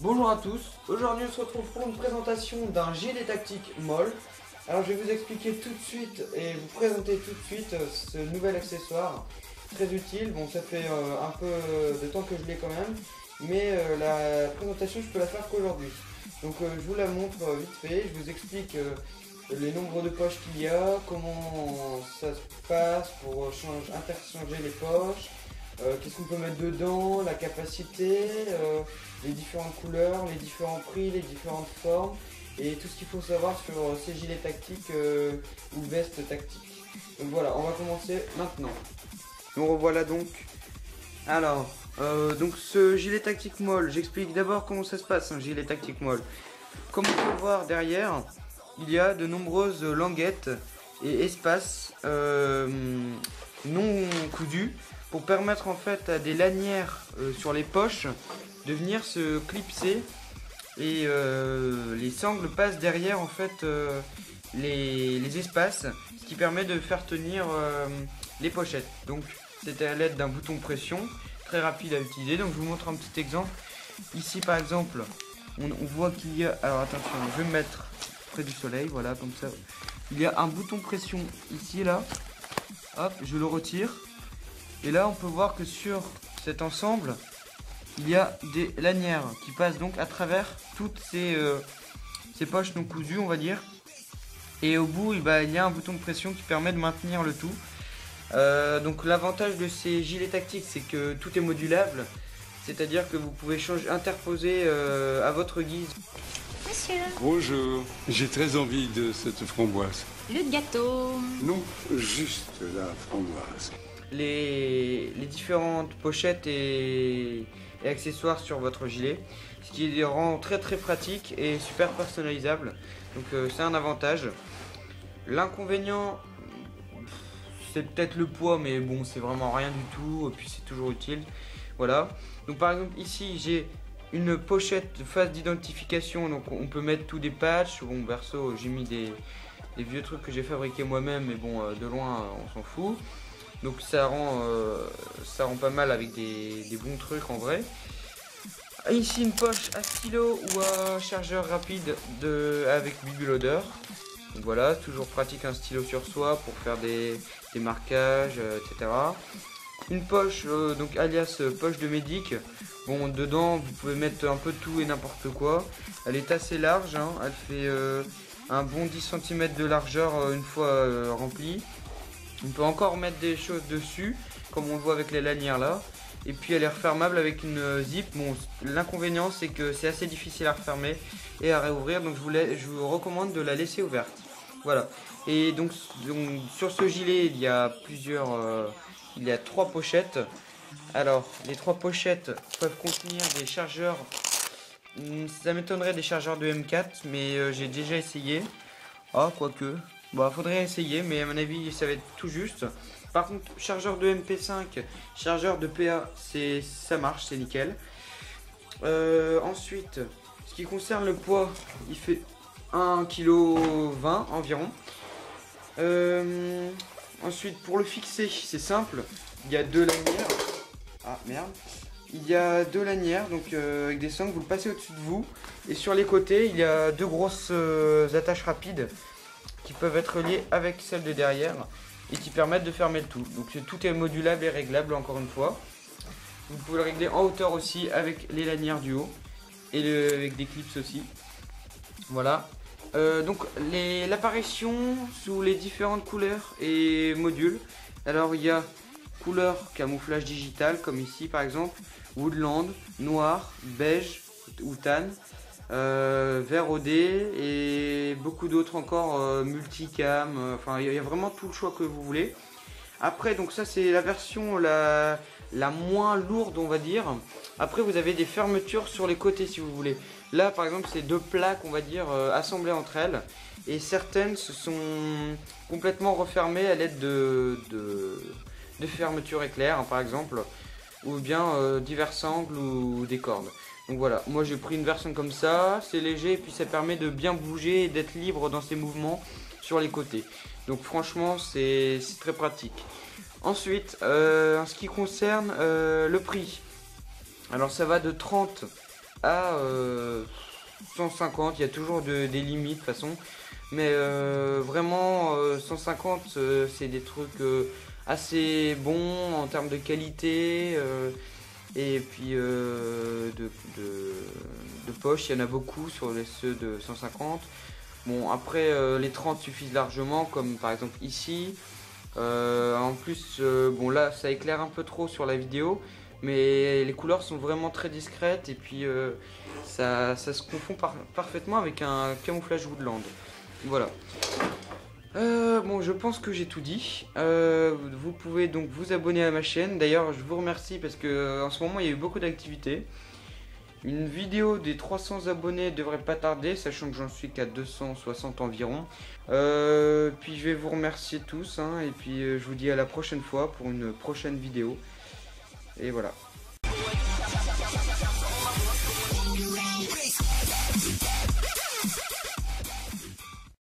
Bonjour à tous, aujourd'hui on se retrouve pour une présentation d'un gilet tactique MOL. Alors je vais vous expliquer tout de suite et vous présenter tout de suite ce nouvel accessoire très utile. Bon, ça fait un peu de temps que je l'ai quand même, mais la présentation je peux la faire qu'aujourd'hui. Donc je vous la montre vite fait, je vous explique les nombres de poches qu'il y a, comment ça se passe pour interchanger les poches, qu'est-ce qu'on peut mettre dedans, la capacité, les différentes couleurs, les différents prix, les différentes formes et tout ce qu'il faut savoir sur ces gilets tactiques ou vestes tactiques. Donc voilà, on va commencer maintenant. Nous revoilà donc. Alors, donc ce gilet tactique MOL, j'explique d'abord comment ça se passe un gilet tactique MOL. Comme on peut voir derrière, il y a de nombreuses languettes et espaces non cousus pour permettre en fait à des lanières sur les poches de venir se clipser et les sangles passent derrière en fait les espaces, ce qui permet de faire tenir les pochettes. Donc c'est à l'aide d'un bouton pression très rapide à utiliser. Donc je vous montre un petit exemple. Ici par exemple on voit qu'il y a, alors attention, je vais me mettre près du soleil, voilà, comme ça. Il y a un bouton pression ici, là. Hop, je le retire. Et là, on peut voir que sur cet ensemble, il y a des lanières qui passent donc à travers toutes ces poches non cousues, on va dire. Et au bout, il y a un bouton de pression qui permet de maintenir le tout. Donc l'avantage de ces gilets tactiques, c'est que tout est modulable. C'est-à-dire que vous pouvez interposer à votre guise. Monsieur. Bonjour, j'ai très envie de cette framboise. Le gâteau. Non, juste la framboise. Les différentes pochettes et accessoires sur votre gilet, ce qui les rend très très pratique et super personnalisable. Donc c'est un avantage. L'inconvénient, c'est peut-être le poids, mais bon, c'est vraiment rien du tout, et puis c'est toujours utile. Voilà. Donc par exemple ici j'ai une pochette de face d'identification, donc on peut mettre tous des patchs. Bon, perso j'ai mis des vieux trucs que j'ai fabriqués moi-même, mais bon, de loin on s'en fout. Donc ça rend pas mal avec des bons trucs en vrai. Ici une poche à stylo ou à chargeur rapide avec bibeloader. Donc voilà, toujours pratique un stylo sur soi pour faire des marquages, etc. Une poche, donc alias poche de médic. Bon, dedans vous pouvez mettre un peu de tout et n'importe quoi. Elle est assez large, hein. Elle fait un bon 10 cm de largeur une fois remplie. On peut encore mettre des choses dessus, comme on le voit avec les lanières là. Et puis elle est refermable avec une zip. Bon, l'inconvénient c'est que c'est assez difficile à refermer et à réouvrir, donc je vous recommande de la laisser ouverte. Voilà. Et donc sur ce gilet il y a il y a 3 pochettes. Alors les 3 pochettes peuvent contenir des chargeurs. Ça m'étonnerait des chargeurs de M4, mais j'ai déjà essayé. Ah, quoique. Bon, faudrait essayer, mais à mon avis ça va être tout juste. Par contre, chargeur de MP5, chargeur de PA, ça marche, c'est nickel. Ensuite, ce qui concerne le poids, il fait 1,20 kg environ. Ensuite, pour le fixer, c'est simple. Il y a 2 lanières. Ah merde. Il y a 2 lanières, donc avec des sangles, vous le passez au-dessus de vous. Et sur les côtés, il y a 2 grosses attaches rapides qui peuvent être liées avec celles de derrière et qui permettent de fermer le tout. Donc tout est modulable et réglable encore une fois. Vous pouvez le régler en hauteur aussi avec les lanières du haut et avec des clips aussi. Voilà. Donc l'apparition sous les différentes couleurs et modules. Alors il y a couleur camouflage digital comme ici par exemple, woodland, noir, beige ou tan, vert OD et beaucoup d'autres encore, multicam, enfin il y a vraiment tout le choix que vous voulez. Après donc ça c'est la version la moins lourde on va dire. Après vous avez des fermetures sur les côtés si vous voulez. Là par exemple c'est 2 plaques on va dire assemblées entre elles et certaines se sont complètement refermées à l'aide de fermetures éclair hein, par exemple, ou bien divers angles ou des cordes. Donc voilà, moi j'ai pris une version comme ça, c'est léger et puis ça permet de bien bouger et d'être libre dans ses mouvements sur les côtés. Donc franchement c'est très pratique. Ensuite en ce qui concerne le prix, alors ça va de 30 à 150, il y a toujours des limites de toute façon, mais vraiment 150 c'est des trucs assez bons en termes de qualité, et puis de poche, il y en a beaucoup sur ceux de 150. Bon après les 30 suffisent largement, comme par exemple ici. En plus bon là ça éclaire un peu trop sur la vidéo, mais les couleurs sont vraiment très discrètes, et puis ça se confond parfaitement avec un camouflage woodland. Voilà. Bon, je pense que j'ai tout dit. Vous pouvez donc vous abonner à ma chaîne. D'ailleurs, je vous remercie parce que en ce moment il y a eu beaucoup d'activités. Une vidéo des 300 abonnés devrait pas tarder, sachant que j'en suis qu'à 260 environ. Puis je vais vous remercier tous, hein, et puis je vous dis à la prochaine fois pour une prochaine vidéo. Et voilà.